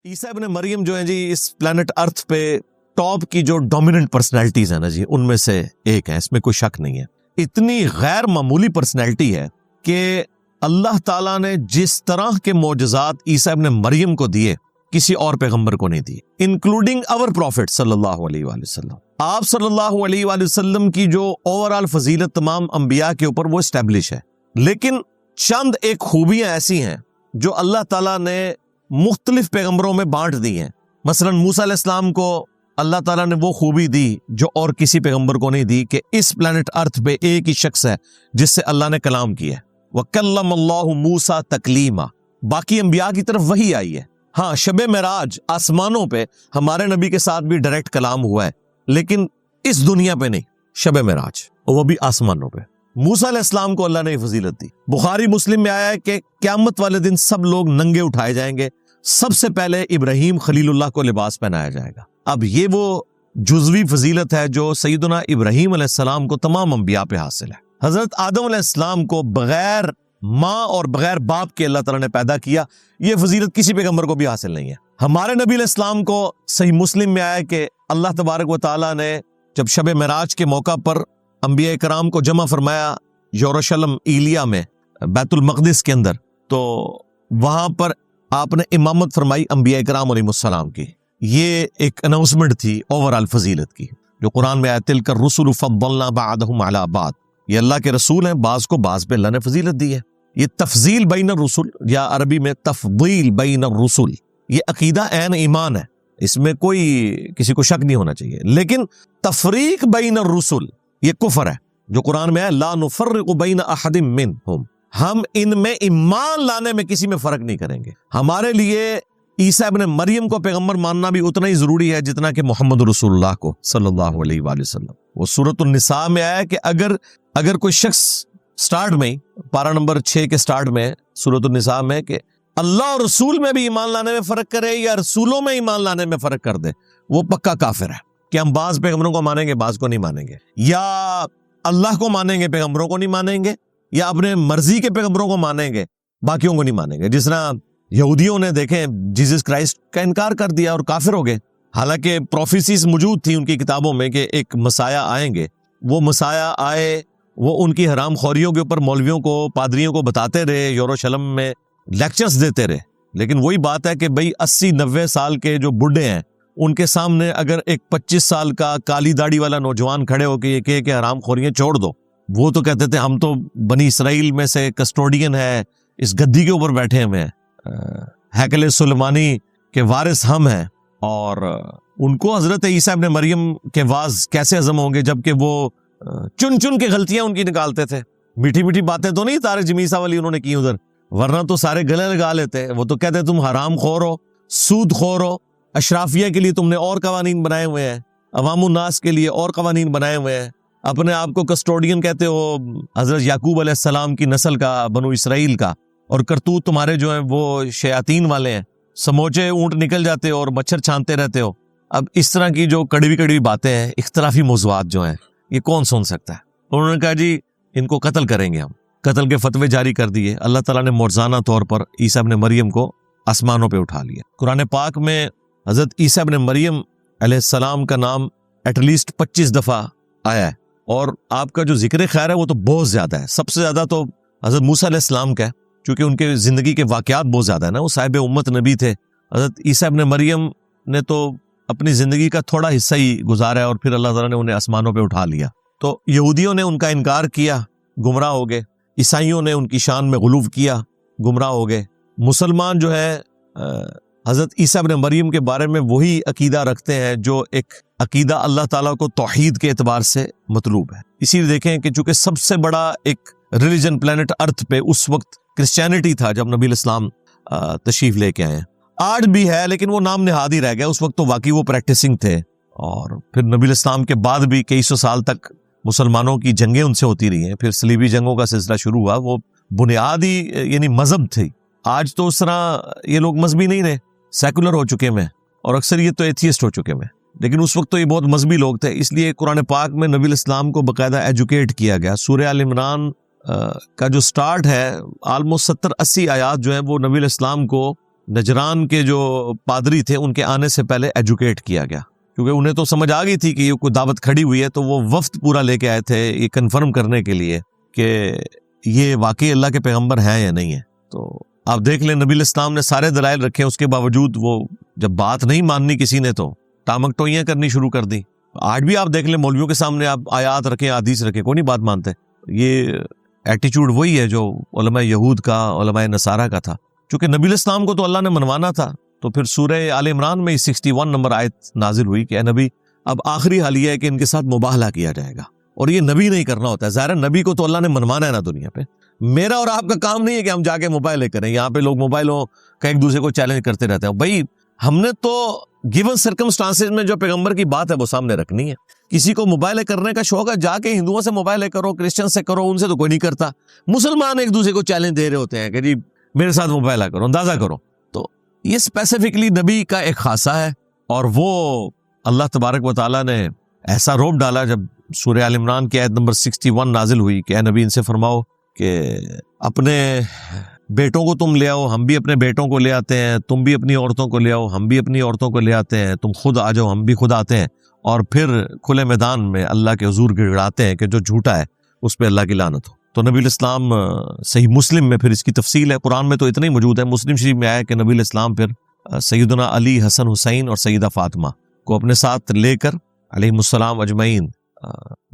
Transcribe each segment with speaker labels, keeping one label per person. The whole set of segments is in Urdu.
Speaker 1: عیسیٰ ابن مریم جو ہیں جی اس پلانٹ ارتھ پہ ٹاپ کی جو ڈومیننٹ پرسنالٹیز ہیں نا جی ان میں سے ایک ہیں، اس میں کوئی شک نہیں ہے۔ اتنی غیر معمولی پرسنالٹی ہے کہ اللہ تعالیٰ نے جس طرح کے معجزات عیسیٰ ابن مریم کو دیے کسی اور پیغمبر کو نہیں دیے، انکلوڈنگ اور پروفٹ صلی اللہ علیہ وآلہ وسلم۔ آپ صلی اللہ علیہ وآلہ وسلم کی جو اوورال فضیلت تمام انبیاء کے اوپر وہ اسٹیبلش ہے، لیکن چند ایک خوبیاں ایسی ہیں جو اللہ تعالیٰ نے مختلف پیغمبروں میں بانٹ دی ہیں۔ مثلا موسیٰ علیہ السلام کو اللہ تعالیٰ نے وہ خوبی دی جو اور کسی پیغمبر کو نہیں دی کہ اس پلانٹ ارتھ پہ ایک ہی شخص ہے جس سے اللہ نے کلام کیا ہے، وَكَلَّمَ اللَّهُ مُوسَىٰ تَكْلِيمًا۔ باقی انبیاء کی طرف وہی آئی ہے۔ ہاں، شب معراج آسمانوں پہ ہمارے نبی کے ساتھ بھی ڈائریکٹ کلام ہوا ہے، لیکن اس دنیا پہ نہیں، شب معراج وہ بھی آسمانوں پہ۔ موسیٰ علیہ السلام کو اللہ نے یہ فضیلت دی۔ بخاری مسلم میں آیا ہے کہ قیامت والے دن سب لوگ ننگے اٹھائے جائیں گے، سب سے پہلے ابراہیم خلیل اللہ کو لباس پہنایا جائے گا۔ اب یہ وہ جزوی فضیلت ہے جو سیدنا ابراہیم علیہ السلام کو تمام انبیاء پہ حاصل ہے۔ حضرت آدم علیہ السلام کو بغیر ماں اور بغیر باپ کے اللہ تعالیٰ نے پیدا کیا، یہ فضیلت کسی پیغمبر کو بھی حاصل نہیں ہے۔ ہمارے نبی علیہ السلام کو صحیح مسلم میں آیا کہ اللہ تبارک و تعالیٰ نے جب شب معراج کے موقع پر انبیاء کرام کو جمع فرمایا یروشلم ایلیا میں بیت المقدس کے اندر، تو وہاں پر آپ نے امامت فرمائی انبیاء کرام علیہ السلام کی۔ یہ ایک اناؤنسمنٹ تھی اوورال فضیلت کی جو قرآن میں آیت تلک الرسل فضلنا بعضهم علی بعض، یہ اللہ کے رسول ہیں، بعض کو بعض پہ اللہ نے فضیلت دی ہے۔ یہ تفضیل بین الرسل یا عربی میں تفضیل بین الرسل، یہ عقیدہ عین ایمان ہے، اس میں کوئی کسی کو شک نہیں ہونا چاہیے۔ لیکن تفریق بین الرسل یہ کفر ہے جو قرآن میں ہے لا نفرق بین احد منہم، ہم ان میں ایمان لانے میں کسی میں فرق نہیں کریں گے۔ ہمارے لیے عیسیٰ ابن مریم کو پیغمبر ماننا بھی اتنا ہی ضروری ہے جتنا کہ محمد رسول اللہ کو صلی اللہ علیہ وآلہ وسلم۔ وہ سورۃ النساء میں آیا کہ اگر کوئی شخص سٹارٹ میں ہی پارہ نمبر 6 کے سٹارٹ میں سورۃ النساء میں کہ اللہ اور رسول میں بھی ایمان لانے میں فرق کرے یا رسولوں میں ایمان لانے میں فرق کر دے، وہ پکا کافر ہے کہ ہم بعض پیغمبروں کو مانیں گے بعض کو نہیں مانیں گے، یا اللہ کو مانیں گے پیغمبروں کو نہیں مانیں گے، یا اپنے مرضی کے پیغمبروں کو مانیں گے باقیوں کو نہیں مانیں گے۔ جس طرح یہودیوں نے دیکھیں جیسس کرائسٹ کا انکار کر دیا اور کافر ہو گئے، حالانکہ پروفیسیز موجود تھی ان کی کتابوں میں کہ ایک مسایہ آئیں گے، وہ مسایہ آئے، وہ ان کی حرام خوریوں کے اوپر مولویوں کو پادریوں کو بتاتے رہے، یروشلم میں لیکچرز دیتے رہے، لیکن وہی بات ہے کہ بھئی 80-90 سال کے جو بڈھے ہیں ان کے سامنے اگر ایک 25 سال کا کالی داڑھی والا نوجوان کھڑے ہو کے یہ کہے کہ حرام خوریاں چھوڑ دو، وہ تو کہتے تھے ہم تو بنی اسرائیل میں سے کسٹوڈین ہے، اس گدی کے اوپر بیٹھے ہوئے ہیں، ہیکل سلیمانی کے وارث ہم ہیں، اور ان کو حضرت عیسیٰ ابن مریم کے واز کیسے ہضم ہوں گے جبکہ وہ چن چن کے غلطیاں ان کی نکالتے تھے۔ میٹھی میٹھی باتیں تو نہیں طارق جمیسا والی انہوں نے کی ادھر، ورنہ تو سارے گلے لگا لیتے۔ وہ تو کہتے تم حرام خور ہو، سود خور ہو، اشرافیہ کے لیے تم نے اور قوانین بنائے ہوئے ہیں، عوام الناس کے لیے اور قوانین بنائے ہوئے ہیں، اپنے آپ کو کسٹوڈین کہتے ہو حضرت یعقوب علیہ السلام کی نسل کا، بنو اسرائیل کا، اور کرتوت تمہارے جو ہیں وہ شیاطین والے ہیں، سموچے اونٹ نکل جاتے ہو اور مچھر چھانتے رہتے ہو۔ اب اس طرح کی جو کڑوی کڑوی باتیں ہیں، اختلافی موضوعات جو ہیں، یہ کون سن سکتا ہے؟ انہوں نے کہا جی ان کو قتل کریں گے، ہم قتل کے فتوے جاری کر دیے۔ اللہ تعالیٰ نے معجزانہ طور پر عیسیٰ ابن مریم کو آسمانوں پہ اٹھا لیا۔ قرآن پاک میں حضرت عیسیٰ ابن مریم علیہ السلام کا نام ایٹ لیسٹ 25 دفعہ آیا ہے، اور آپ کا جو ذکر خیر ہے وہ تو بہت زیادہ ہے۔ سب سے زیادہ تو حضرت موسیٰ علیہ السلام کا ہے، چونکہ ان کے زندگی کے واقعات بہت زیادہ ہیں نا، وہ صاحب امت نبی تھے۔ حضرت عیسیٰ ابن مریم نے تو اپنی زندگی کا تھوڑا حصہ ہی گزارا ہے، اور پھر اللہ تعالیٰ نے انہیں آسمانوں پہ اٹھا لیا۔ تو یہودیوں نے ان کا انکار کیا، گمراہ ہو گئے، عیسائیوں نے ان کی شان میں غلو کیا، گمراہ ہو گئے۔ مسلمان جو ہے حضرت عیسیٰ ابن مریم کے بارے میں وہی عقیدہ رکھتے ہیں جو ایک عقیدہ اللہ تعالیٰ کو توحید کے اعتبار سے مطلوب ہے۔ اسی لیے دیکھیں کہ چونکہ سب سے بڑا ایک ریلیجن پلانٹ ارتھ پہ اس وقت کرسچینٹی تھا جب نبی الاسلام تشریف لے کے آئے، آج بھی ہے لیکن وہ نام نہاد ہی رہ گیا، اس وقت تو واقعی وہ پریکٹسنگ تھے، اور پھر نبی الاسلام کے بعد بھی کئی سو سال تک مسلمانوں کی جنگیں ان سے ہوتی رہی ہیں، پھر صلیبی جنگوں کا سلسلہ شروع ہوا، وہ بنیادی یعنی مذہب تھی۔ آج تو اس طرح یہ لوگ مذہبی نہیں رہے، سیکولر ہو چکے ہیں، اور اکثر یہ تو ایتھیسٹ ہو چکے ہیں، لیکن اس وقت تو یہ بہت مذہبی لوگ تھے، اس لیے قرآن پاک میں نبی الاسلام کو باقاعدہ ایجوکیٹ کیا گیا۔ سورہ آل عمران کا جو سٹارٹ ہے آلموسٹ 70-80 آیات جو ہیں وہ نبی الاسلام کو نجران کے جو پادری تھے ان کے آنے سے پہلے ایجوکیٹ کیا گیا، کیونکہ انہیں تو سمجھ آ گئی تھی کہ یہ کوئی دعوت کھڑی ہوئی ہے، تو وہ وفد پورا لے کے آئے تھے یہ کنفرم کرنے کے لیے کہ یہ واقعی اللہ کے پیغمبر ہیں یا نہیں ہے۔ تو آپ دیکھ لیں نبی الاسلام نے سارے دلائل رکھے، اس کے باوجود وہ جب بات نہیں ماننی کسی نے تو ٹامک ٹوئیاں کرنی شروع کر دی۔ آج بھی آپ دیکھ لیں مولویوں کے سامنے آپ آیات رکھیں، حدیث رکھیں، کوئی نہیں بات مانتے۔ یہ ایٹیچیوڈ وہی ہے جو علماء یہود کا، علماء نصارہ کا تھا۔ چونکہ نبی الاسلام کو تو اللہ نے منوانا تھا، تو پھر سورہ آل عمران میں 61 نمبر آیت نازل ہوئی کہ اے نبی اب آخری حال یہ ہے کہ ان کے ساتھ مباہلہ کیا جائے گا، اور یہ نبی نہیں کرنا ہوتا ہے، ظاہر نبی کو تو اللہ نے منوانا ہے نا دنیا پہ۔ میرا اور آپ کا کام نہیں ہے کہ ہم جا کے موبائلیں کریں، یہاں پہ لوگ موبائلوں کا ایک دوسرے کو چیلنج کرتے رہتے ہیں۔ بھائی ہم نے تو گیون سرکمسٹانسز میں جو پیغمبر کی بات ہے وہ سامنے رکھنی ہے۔ کسی کو موبائلیں کرنے کا شوق ہے، جا کے ہندوؤں سے موبائلیں کرو، کرسچن سے کرو، ان سے تو کوئی نہیں کرتا۔ مسلمان ایک دوسرے کو چیلنج دے رہے ہوتے ہیں کہ جی میرے ساتھ موبائلہ کرو، اندازہ کرو۔ تو یہ اسپیسیفکلی نبی کا ایک خاصہ ہے، اور وہ اللہ تبارک و تعالیٰ نے ایسا روب ڈالا جب سورہ آل عمران کی آیت نمبر 61 نازل ہوئی کہ اے نبی ان سے فرماؤ کہ اپنے بیٹوں کو تم لے آؤ، ہم بھی اپنے بیٹوں کو لے آتے ہیں، تم بھی اپنی عورتوں کو لے آؤ، ہم بھی اپنی عورتوں کو لے آتے ہیں، تم خود آ جاؤ، ہم بھی خود آتے ہیں، اور پھر کھلے میدان میں اللہ کے حضور گڑگڑاتے ہیں کہ جو جھوٹا ہے اس پہ اللہ کی لعنت ہو۔ تو نبی الاسلام صحیح مسلم میں پھر اس کی تفصیل ہے، قرآن میں تو اتنا ہی موجود ہے، مسلم شریف میں آیا کہ نبی الاسلام پھر سیدنا علی، حسن، حسین اور سیدہ فاطمہ کو اپنے ساتھ لے کر علیہم السلام اجمعین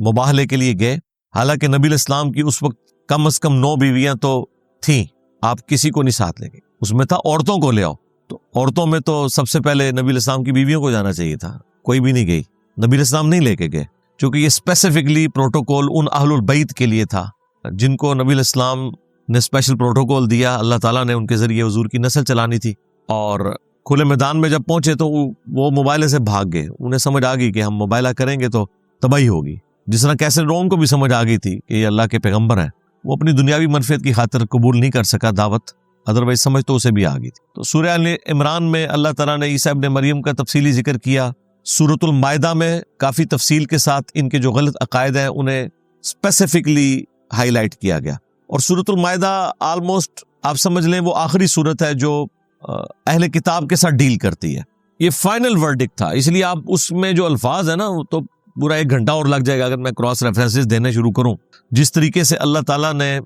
Speaker 1: مباہلے کے لیے گئے۔ حالانکہ نبی الاسلام کی اس وقت کم از کم 9 بیویاں تو تھیں، آپ کسی کو نہیں ساتھ لے گئے، اس میں تھا عورتوں کو لے آؤ۔ تو عورتوں میں تو سب سے پہلے نبی الاسلام کی بیویوں کو جانا چاہیے تھا، کوئی بھی نہیں گئی، نبی الاسلام نہیں لے کے گئے، چونکہ یہ اسپیسیفکلی پروٹوکول ان اہل البیت کے لیے تھا جن کو نبی الاسلام نے اسپیشل پروٹوکول دیا، اللہ تعالیٰ نے ان کے ذریعے حضور کی نسل چلانی تھی۔ اور کھلے میدان میں جب پہنچے تو وہ موبائلے سے بھاگ گئے، انہیں سمجھ آ گئی کہ ہم موبائلہ کریں گے تو تباہی ہوگی، جس طرح کیسے روم کو بھی سمجھ آ گئی تھی کہ یہ اللہ کے پیغمبر ہیں۔ وہ اپنی دنیاوی منفعت کی خاطر قبول نہیں کر سکا دعوت، ادروائز سمجھ تو اسے بھی آ گئی تھی۔ تو سورہ آل عمران میں اللہ تعالیٰ نے عیسیٰ ابن مریم کا تفصیلی ذکر کیا، سورۃ المائدہ میں کافی تفصیل کے ساتھ ان کے جو غلط عقائد ہیں انہیں اسپیسیفکلی ہائی لائٹ کیا گیا۔ اور سورۃ المائدہ آلموسٹ آپ سمجھ لیں وہ آخری سورت ہے جو اہل کتاب کے ساتھ ڈیل کرتی ہے، یہ فائنل ورڈکٹ تھا، اس لیے آپ اس میں جو الفاظ ہیں نا وہ تو پورا 1 گھنٹہ اور لگ جائے گا اگر میں کراس ریفرنسز دینے شروع کروں۔ جس طریقے سے اللہ تعالیٰ نے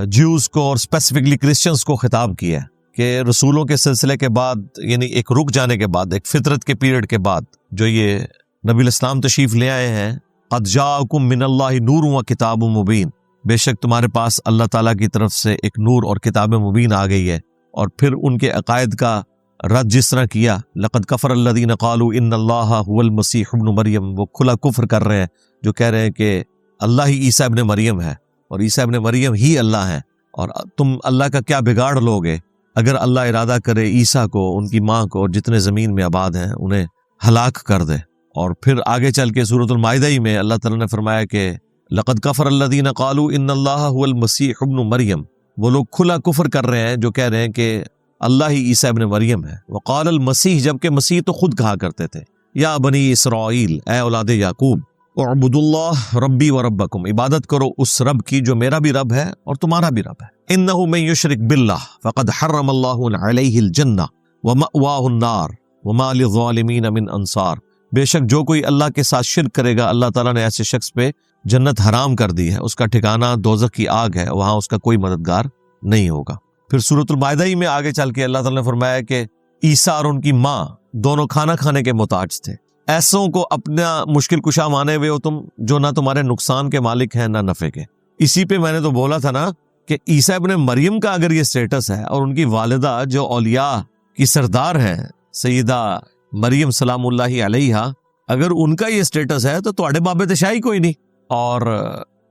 Speaker 1: جیوز کو اور اسپیسیفکلی کرسچنز کو خطاب کیا ہے کہ رسولوں کے سلسلے کے بعد، یعنی ایک رک جانے کے بعد، ایک فطرت کے پیریڈ کے بعد جو یہ نبی الاسلام تشریف لے آئے ہیں، قد جاءکم من اللہ نور و کتاب مبین، بے شک تمہارے پاس اللہ تعالیٰ کی طرف سے ایک نور اور کتاب مبین آ گئی ہے۔ اور پھر ان کے عقائد کا رد جس طرح کیا، لقد کفر الذین قالوا ان اللہ هو المسیح ابن مریم، وہ کھلا کفر کر رہے ہیں جو کہہ رہے ہیں کہ اللہ ہی عیسیٰ ابن مریم ہے اور عیسیٰ ابن مریم ہی اللہ ہے، اور تم اللہ کا کیا بگاڑ لوگے اگر اللہ ارادہ کرے عیسیٰ کو، ان کی ماں کو اور جتنے زمین میں آباد ہیں انہیں ہلاک کر دے۔ اور پھر آگے چل کے سورۃ المائدہ ہی میں اللہ تعالیٰ نے فرمایا کہ لقد کفر الذین قالوا ان اللہ هو المسیح ابن مریم، وہ لوگ کھلا کفر کر رہے ہیں جو کہہ رہے ہیں کہ اللہ ہی عیسیٰ ابن مریم ہے۔ وقال المسیح، جبکہ مسیح تو خود کہا کرتے تھے یا بنی اسرائیل، اے اولاد یعقوب، اعبدوا اللہ ربی و ربکم، عبادت کرو اس رب کی جو میرا بھی رب ہے اور تمہارا بھی رب ہے۔ انہ من یشرک باللہ فقد حرم اللہ علیہ الجنہ ومأواہ النار وما للظالمین من انصار، بے شک جو کوئی اللہ کے ساتھ شرک کرے گا اللہ تعالیٰ نے ایسے شخص پہ جنت حرام کر دی ہے، اس کا ٹھکانہ دوزخ کی آگ ہے، وہاں اس کا کوئی مددگار نہیں ہوگا۔ پھر سورۃ المائدہ ہی میں آگے چل کے اللہ تعالیٰ نے فرمایا کہ عیسیٰ اور ان کی ماں دونوں کھانا کھانے کے محتاج تھے۔ ایسوں کو اپنا مشکل کشا مانے ہوئے ہو تم، جو نہ تمہارے نقصان کے مالک ہیں نہ نفع کے۔ اسی پہ میں نے تو بولا تھا نا کہ عیسیٰ ابن مریم کا اگر یہ سٹیٹس ہے اور ان کی والدہ جو اولیاء کی سردار ہیں سیدہ مریم سلام اللہ علیہا، اگر ان کا یہ سٹیٹس ہے تو تواڈے بابے تے شاہی کوئی نہیں۔ اور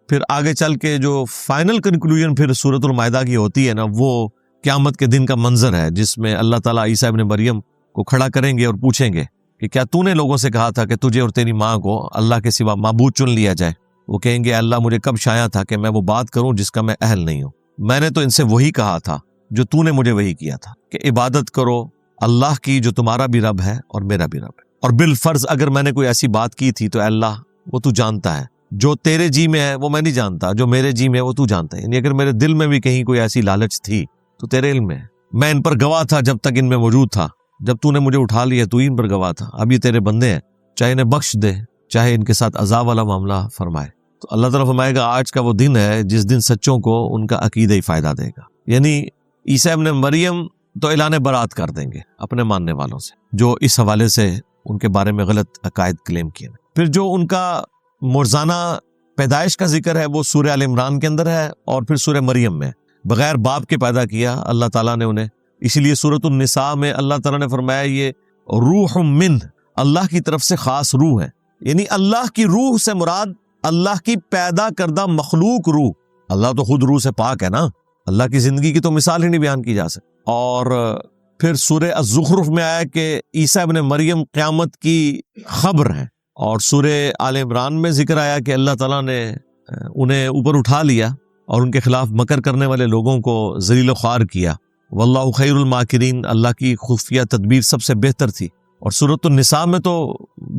Speaker 1: پھر آگے چل کے جو فائنل کنکلوژن پھر سورۃ المائدہ کی ہوتی ہے نا، وہ قیامت کے دن کا منظر ہے جس میں اللہ تعالیٰ عیسیٰ ابن مریم کو کھڑا کریں گے اور پوچھیں گے کہ کیا تو نے لوگوں سے کہا تھا کہ تجھے اور تیری ماں کو اللہ کے سوا معبود چن لیا جائے؟ وہ کہیں گے اللہ مجھے کب شایا تھا کہ میں وہ بات کروں جس کا میں اہل نہیں ہوں، میں نے تو ان سے وہی کہا تھا جو تو نے مجھے وہی کیا تھا کہ عبادت کرو اللہ کی جو تمہارا بھی رب ہے اور میرا بھی رب ہے، اور بالفرض اگر میں نے کوئی ایسی بات کی تھی تو اے اللہ وہ تو جانتا ہے، جو تیرے جی میں ہے وہ میں نہیں جانتا، جو میرے جی میں ہے وہ تو جانتا ہے، یعنی اگر میرے دل میں بھی کہیں کوئی ایسی لالچ تھی تو تیرے علم میں ہے، میں ان پر گواہ تھا جب تک ان میں موجود تھا، جب تو نے مجھے اٹھا لیا تو ہی ان پر گواہ تھا، اب یہ تیرے بندے ہیں، چاہے انہیں بخش دے چاہے ان کے ساتھ عذاب والا معاملہ فرمائے۔ تو اللہ تعالیٰ فرمائے گا آج کا وہ دن ہے جس دن سچوں کو ان کا عقیدہ ہی فائدہ دے گا۔ یعنی عیسیٰ ابن مریم تو اعلان برات کر دیں گے اپنے ماننے والوں سے جو اس حوالے سے ان کے بارے میں غلط عقائد کلیم کیے۔ پھر جو ان کا مرزانہ پیدائش کا ذکر ہے وہ سورہ آل عمران کے اندر ہے اور پھر سورہ مریم میں، بغیر باپ کے پیدا کیا اللہ تعالیٰ نے انہیں، اسی لیے سورۃ النساء میں اللہ تعالیٰ نے فرمایا یہ روح من، اللہ کی طرف سے خاص روح ہے، یعنی اللہ کی روح سے مراد اللہ کی پیدا کردہ مخلوق روح، اللہ تو خود روح سے پاک ہے نا، اللہ کی زندگی کی تو مثال ہی نہیں بیان کی جا سکتی۔ اور پھر سورہ الزخرف میں آیا کہ عیسیٰ ابن مریم قیامت کی خبر ہے، اور سورہ آل عمران میں ذکر آیا کہ اللہ تعالیٰ نے انہیں اوپر اٹھا لیا اور ان کے خلاف مکر کرنے والے لوگوں کو ذلیل و خوار کیا، واللہ خیر الماکرین، اللہ کی خفیہ تدبیر سب سے بہتر تھی۔ اور سورۃ النساء میں تو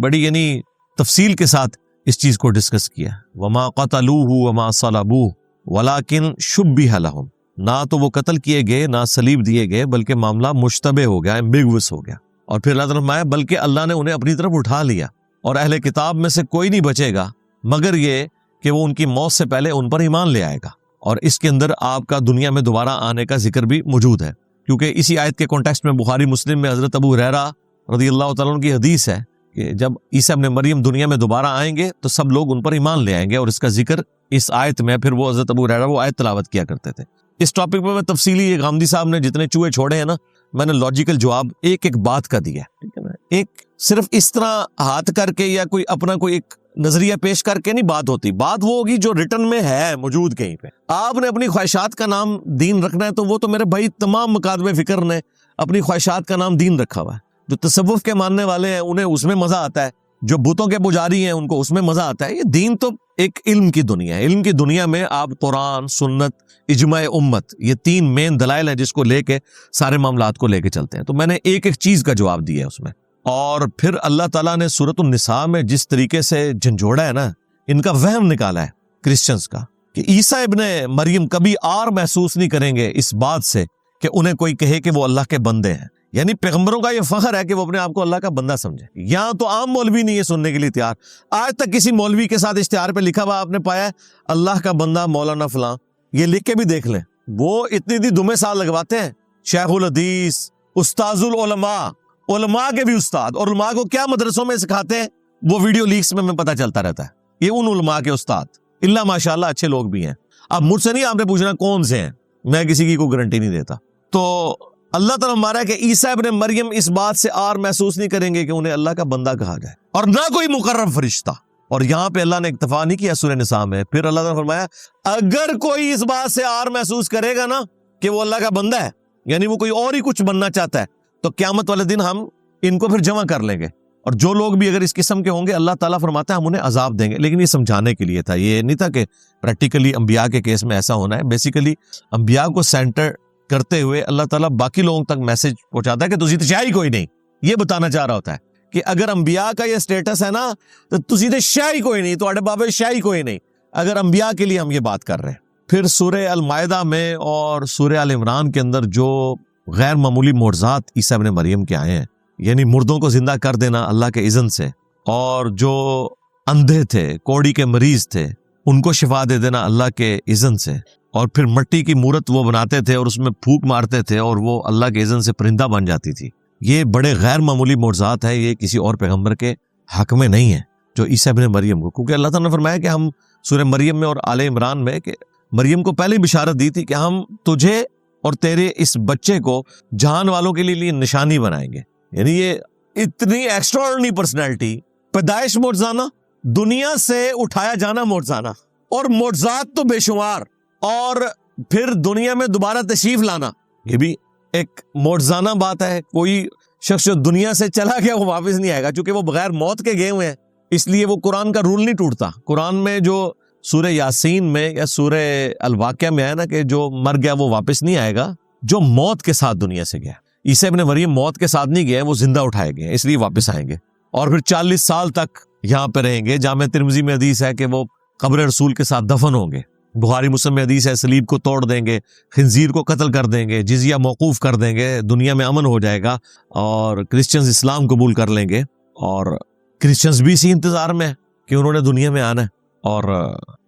Speaker 1: بڑی یعنی تفصیل کے ساتھ اس چیز کو ڈسکس کیا، وما قتلوہ وما صلبوہ ولکن شبہ لہم، نہ تو وہ قتل کیے گئے نہ صلیب دیے گئے بلکہ معاملہ مشتبہ ہو گیا، ایمبیگوس ہو گیا۔ اور پھر اللہ تعالیٰ نے فرمایا بلکہ اللہ نے انہیں اپنی طرف اٹھا لیا، اور اہل کتاب میں سے کوئی نہیں بچے گا مگر یہ کہ وہ ان کی موت سے پہلے ان پر ایمان لے آئے گا۔ اور اس کے اندر آپ کا دنیا میں دوبارہ آنے کا ذکر بھی موجود ہے، کیونکہ اسی آیت کے کانٹیکسٹ میں بخاری مسلم میں حضرت ابو ہریرہ رضی اللہ تعالیٰ عنہ کی حدیث ہے کہ جب عیسیٰ ابن مریم دنیا میں دوبارہ آئیں گے تو سب لوگ ان پر ایمان لے آئیں گے، اور اس کا ذکر اس آیت میں، پھر وہ حضرت ابو ہریرہ وہ آیت تلاوت کیا کرتے تھے۔ اس ٹاپک پہ میں تفصیلی، یہ غامدی صاحب نے جتنے چوہے چھوڑے ہیں نا، میں نے لاجیکل جواب ایک ایک بات کا دیا، ٹھیک ہے نا، ایک صرف اس طرح ہاتھ کر کے یا کوئی اپنا کوئی ایک نظریہ پیش کر کے نہیں بات ہوتی، بات وہ ہوگی جو ریٹن میں ہے موجود کہیں پہ۔ آپ نے اپنی خواہشات کا نام دین رکھنا ہے تو وہ تو میرے بھائی تمام مکاتب فکر نے اپنی خواہشات کا نام دین رکھا ہوا ہے۔ جو تصوف کے ماننے والے ہیں انہیں اس میں مزہ آتا ہے، جو بتوں کے پجاری ہیں ان کو اس میں مزہ آتا ہے۔ یہ دین تو ایک علم کی دنیا ہے، علم کی دنیا میں آپ قرآن، سنت، اجماع امت، یہ تین مین دلائل ہیں جس کو لے کے سارے معاملات کو لے کے چلتے ہیں۔ تو میں نے ایک ایک چیز کا جواب دیا ہے اس میں، اور پھر اللہ تعالیٰ نے سورۃ النساء میں جس طریقے سے جھنجھوڑا ہے نا، ان کا وہم نکالا ہے کرسچنز کا کہ عیسیٰ ابن مریم کبھی آر محسوس نہیں کریں گے اس بات سے کہ انہیں کوئی کہے کہ وہ اللہ کے بندے ہیں۔ یعنی پیغمبروں کا یہ فخر ہے کہ وہ اپنے آپ کو اللہ کا بندہ سمجھے۔ یہاں تو عام مولوی نہیں ہے سننے کے لیے تیار، آج تک کسی مولوی کے ساتھ اشتہار پہ لکھا ہوا آپ نے پایا ہے اللہ کا بندہ مولانا فلاں، یہ لکھ کے بھی دیکھ لیں، وہ اتنی دمے سال لگواتے ہیں، شیخ الحدیث، استاذ العلماء، علماء کے بھی استاد، اور علماء کو کیا مدرسوں میں سکھاتے ہیں وہ ویڈیو لیکس میں پتہ چلتا رہتا ہے، یہ ان علماء کے استاد، اللہ ماشاءاللہ اچھے لوگ بھی ہیں۔ اب مجھ سے نہیں آپ نے پوچھنا کون سے ہیں، میں کسی کی کوئی گارنٹی نہیں دیتا۔ تو اللہ تعالیٰ ہمارا ہے کہ عیسیٰ ابن مریم اس بات سے آر محسوس نہیں کریں گے کہ انہیں اللہ کا بندہ کہا جائے، اور نہ کوئی مقرب فرشتہ۔ اور یہاں پہ اللہ نے اکتفا نہیں کیا سورہ نساء میں، پھر اللہ تعالیٰ نے فرمایا اگر کوئی اس بات سے آر محسوس کرے گا نا کہ وہ اللہ کا بندہ ہے، یعنی وہ کوئی اور ہی کچھ بننا چاہتا ہے، تو قیامت والے دن ہم ان کو پھر جمع کر لیں گے، اور جو لوگ بھی اگر اس قسم کے ہوں گے اللہ تعالیٰ فرماتا ہے ہم انہیں عذاب دیں گے۔ لیکن یہ سمجھانے کے لیے تھا، یہ نہیں تھا کہ پریکٹیکلی انبیاء کے کیس میں ایسا ہونا ہے۔ بیسیکلی انبیاء کو سینٹر کرتے ہوئے اللہ تعالیٰ باقی لوگوں تک میسج پہنچاتا ہے کہ تسی تے شاہی کوئی نہیں، یہ بتانا چاہ رہا ہوتا ہے کہ اگر انبیاء کا یہ سٹیٹس ہے نا تو تسی تے شاہی کوئی نہیں، تو اڑے بابے شاہی کوئی نہیں، اگر انبیاء کے لیے ہم یہ بات کر رہے ہیں۔ پھر سورہ المائدہ میں اور سورہ آل عمران کے اندر جو غیر معمولی معجزات عیسیٰ ابن مریم کے آئے ہیں، یعنی مردوں کو زندہ کر دینا اللہ کے اذن سے، اور جو اندھے تھے، کوڑی کے مریض تھے، ان کو شفا دے دینا اللہ کے اذن سے، اور پھر مٹی کی مورت وہ بناتے تھے اور اس میں پھونک مارتے تھے اور وہ اللہ کے اذن سے پرندہ بن جاتی تھی۔ یہ بڑے غیر معمولی معجزات ہیں، یہ کسی اور پیغمبر کے حق میں نہیں ہے جو عیسیٰ ابن مریم کو، کیونکہ اللہ تعالیٰ نے فرمایا کہ ہم سورہ مریم میں اور آل عمران میں کہ مریم کو پہلے بشارت دی تھی کہ ہم تجھے اور تیرے اس بچے کو جہان والوں کے لیے نشانی بنائیں گے۔ یعنی یہ اتنی ایکسٹراڈنری پرسنالٹی، پیدائش معجزانہ، دنیا سے اٹھایا جانا معجزانہ، اور معجزات تو بے شمار، اور پھر دنیا میں دوبارہ تشریف لانا، یہ بھی ایک معجزانہ بات ہے۔ کوئی شخص جو دنیا سے چلا گیا وہ واپس نہیں آئے گا، چونکہ وہ بغیر موت کے گئے ہوئے ہیں، اس لیے وہ قرآن کا رول نہیں ٹوٹتا۔ قرآن میں جو سورہ یاسین میں یا سورہ الواقعہ میں ہے نا کہ جو مر گیا وہ واپس نہیں آئے گا، جو موت کے ساتھ دنیا سے گیا۔ عیسیٰ ابن مریم موت کے ساتھ نہیں گئے، وہ زندہ اٹھائے گئے، اس لیے واپس آئیں گے، اور پھر 40 سال تک یہاں پہ رہیں گے۔ جامع ترمذی میں حدیث ہے کہ وہ قبر رسول کے ساتھ دفن ہوں گے، بخاری مسلم میں حدیث ہے سلیب کو توڑ دیں گے, خنزیر کو قتل کر دیں گے, جزیہ موقوف کر دیں گے, دنیا میں امن ہو جائے گا, اور کرسچنز اسلام قبول کر لیں گے. اور کرسچنز بھی اسی انتظار میں کہ انہوں نے دنیا میں آنا ہے, اور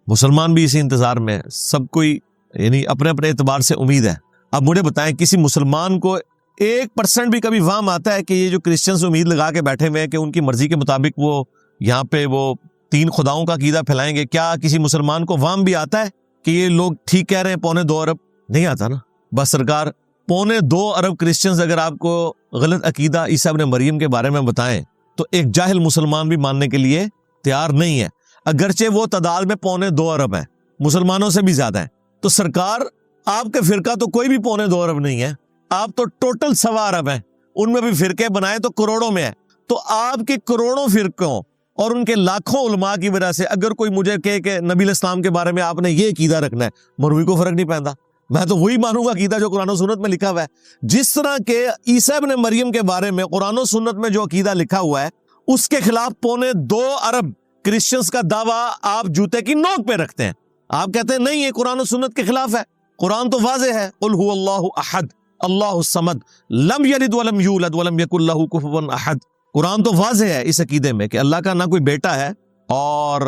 Speaker 1: مسلمان بھی اسی انتظار میں. سب کوئی یعنی اپنے اپنے اعتبار سے امید ہے. اب مجھے بتائیں کسی مسلمان کو 1% بھی کبھی وہم آتا ہے کہ یہ جو کرسچنز امید لگا کے بیٹھے ہوئے ہیں کہ ان کی مرضی کے مطابق وہ یہاں پہ وہ 3 خداؤں کا عقیدہ پھیلائیں گے, کیا کسی مسلمان کو وہم بھی آتا ہے کہ یہ لوگ ٹھیک کہہ رہے ہیں 2.25 ارب؟ نہیں آتا نا. بس سرکار 2.25 ارب کرسچنز اگر آپ کو غلط عقیدہ عیسیٰ ابن مریم کے بارے میں بتائیں تو ایک جاہل مسلمان بھی ماننے کے لیے تیار نہیں ہے, اگرچہ وہ تعداد میں 2.25 ارب ہے, مسلمانوں سے بھی زیادہ ہیں. تو سرکار آپ کے فرقہ تو کوئی بھی 2.25 ارب نہیں ہے, آپ تو ٹوٹل 1.25 ارب ہیں, ان میں بھی فرقے بنائے تو کروڑوں میں ہے. تو آپ کے کروڑوں فرقوں اور ان کے لاکھوں علماء کی وجہ سے اگر کوئی مجھے کہے کہ نبی الاسلام کے بارے میں آپ نے یہ عقیدہ رکھنا ہے, مروی کو فرق نہیں پہنتا. میں تو وہی مانوں گا عقیدہ جو قرآن و سنت میں لکھا ہوا ہے. جس طرح کہ عیسیٰ ابن مریم کے بارے میں قرآن و سنت میں جو عقیدہ لکھا ہوا ہے اس کے خلاف 2.25 ارب کرسچنز کا دعویٰ آپ جوتے کی نوک پہ رکھتے ہیں. آپ کہتے ہیں نہیں یہ قرآن و سنت کے خلاف ہے. قرآن تو واضح ہے, قل هو اللہ احد اللہ الصمد لم یلد ولم یولد ولم یکن لہ کفوا احد. قرآن تو واضح ہے اس عقیدے میں کہ اللہ کا نہ کوئی بیٹا ہے اور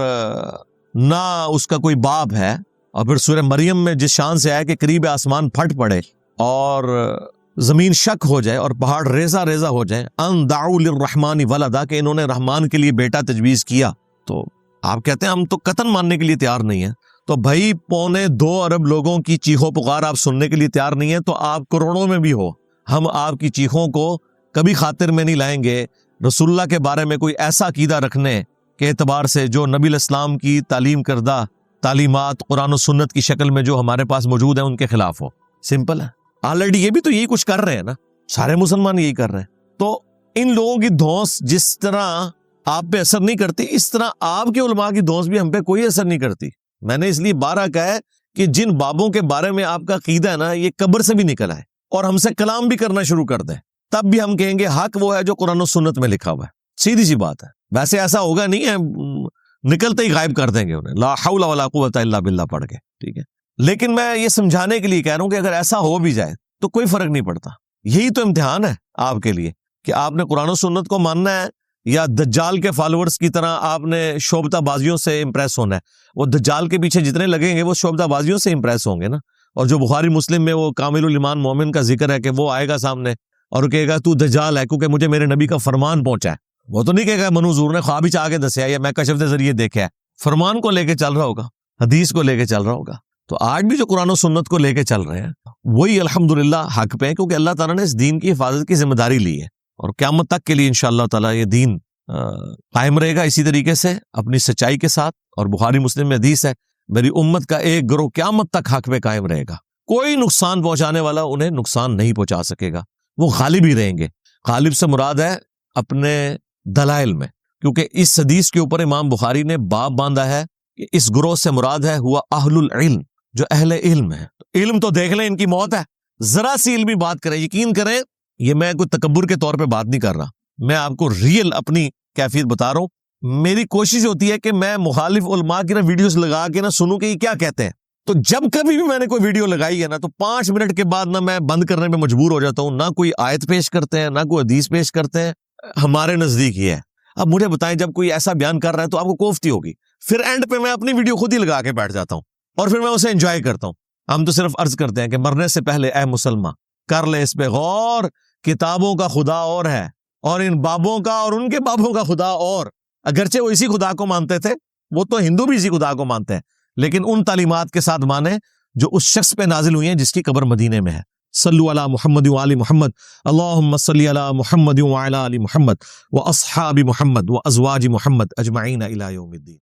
Speaker 1: نہ اس کا کوئی باپ ہے. اور پھر سورہ مریم میں جس شان سے آیا کہ قریب آسمان پھٹ پڑے اور زمین شک ہو جائے اور پہاڑ ریزہ ریزہ ہو جائے, ان دعوا للرحمن ولدا, کہ انہوں نے رحمان کے لیے بیٹا تجویز کیا. تو آپ کہتے ہیں ہم تو قطعاً ماننے کے لیے تیار نہیں ہیں. تو بھائی 2.25 ارب لوگوں کی چیخو پکار آپ سننے کے لیے تیار نہیں ہیں تو آپ کروڑوں میں بھی ہو, ہم آپ کی چیخوں کو کبھی خاطر میں نہیں لائیں گے. رسول اللہ کے بارے میں کوئی ایسا عقیدہ رکھنے کے اعتبار سے جو نبی الاسلام کی تعلیم کردہ تعلیمات قرآن و سنت کی شکل میں جو ہمارے پاس موجود ہیں ان کے خلاف ہو. سمپل ہے. آلریڈی یہ بھی تو یہی کچھ کر رہے ہیں نا, سارے مسلمان یہی کر رہے ہیں. تو ان لوگوں کی دھونس جس طرح آپ پہ اثر نہیں کرتی, اس طرح آپ کے علماء کی دھونس بھی ہم پہ کوئی اثر نہیں کرتی. میں نے اس لیے 12 کہا ہے کہ جن بابوں کے بارے میں آپ کا عقیدہ ہے نا یہ قبر سے بھی نکل آئے اور ہم سے کلام بھی کرنا شروع کر دیں, تب بھی ہم کہیں گے حق وہ ہے جو قرآن و سنت میں لکھا ہوا ہے. سیدھی سی بات ہے. ویسے ایسا ہوگا نہیں ہے, نکلتے ہی غائب کر دیں گے انہیں, لا حول ولا قوت الا باللہ پڑھ کے, ٹھیک ہے. لیکن میں یہ سمجھانے کے لیے کہہ رہا ہوں کہ اگر ایسا ہو بھی جائے تو کوئی فرق نہیں پڑتا. یہی تو امتحان ہے آپ کے لیے کہ آپ نے قرآن و سنت کو ماننا ہے یا دجال کے فالوورز کی طرح آپ نے شوبدہ بازیوں سے امپریس ہونا ہے. وہ دجال کے پیچھے جتنے لگیں گے وہ شوبدہ بازیوں سے امپریس ہوں گے نا. اور جو بخاری مسلم میں وہ کامل الایمان مومن کا ذکر ہے کہ وہ آئے گا سامنے اور کہے گا تو دجال ہے کیونکہ مجھے میرے نبی کا فرمان پہنچا ہے. وہ تو نہیں کہے گا منو حضور نے خواب ہی چاہ کے دسیا یا میں کشف کے ذریعے دیکھا ہے. فرمان کو لے کے چل رہا ہوگا, حدیث کو لے کے چل رہا ہوگا. تو آج بھی جو قرآن و سنت کو لے کے چل رہے ہیں وہی الحمدللہ حق پہ ہیں, کیونکہ اللہ تعالیٰ نے اس دین کی حفاظت کی ذمہ داری لی ہے اور قیامت تک کے لیے انشاءاللہ تعالیٰ یہ دین قائم رہے گا اسی طریقے سے اپنی سچائی کے ساتھ. اور بخاری مسلم میں حدیث ہے میری امت کا ایک گروہ قیامت تک حق پہ قائم رہے گا, کوئی نقصان پہنچانے والا انہیں نقصان نہیں پہنچا سکے گا, وہ غالب ہی رہیں گے. غالب سے مراد ہے اپنے دلائل میں, کیونکہ اس حدیث کے اوپر امام بخاری نے باب باندھا ہے کہ اس گروہ سے مراد ہے ہوا اہل العلم, جو اہل علم ہے. علم تو دیکھ لیں ان کی موت ہے, ذرا سی علمی بات کریں, یقین کریں یہ میں کوئی تکبر کے طور پہ بات نہیں کر رہا, میں آپ کو ریئل اپنی کیفیت بتا رہا ہوں. میری کوشش ہوتی ہے کہ میں مخالف علماء کی نا ویڈیوز لگا کے نا سنوں کہ یہ کیا کہتے ہیں. تو جب کبھی بھی میں نے کوئی ویڈیو لگائی ہے نا تو 5 منٹ کے بعد نا میں بند کرنے میں مجبور ہو جاتا ہوں. نہ کوئی آیت پیش کرتے ہیں نہ کوئی حدیث پیش کرتے ہیں, ہمارے نزدیک یہ ہے. اب مجھے بتائیں جب کوئی ایسا بیان کر رہا ہے تو آپ کو کوفتی ہوگی, پھر اینڈ پہ میں اپنی ویڈیو خود ہی لگا کے بیٹھ جاتا ہوں اور پھر میں اسے انجوائے کرتا ہوں. ہم تو صرف عرض کرتے ہیں کہ مرنے سے پہلے اے مسلمان کر لے اس پہ غور, کتابوں کا خدا اور ہے اور ان بابوں کا اور ان کے بابوں کا خدا اور. اگرچہ وہ اسی خدا کو مانتے تھے, وہ تو ہندو بھی اسی خدا کو مانتے ہیں, لیکن ان تعلیمات کے ساتھ مانے جو اس شخص پہ نازل ہوئی ہیں جس کی قبر مدینے میں ہے. صلو علی محمد و آل محمد, اللہم صلی علی محمد و علی آل محمد و اصحاب محمد و ازواج محمد اجمعین الی یوم الدین.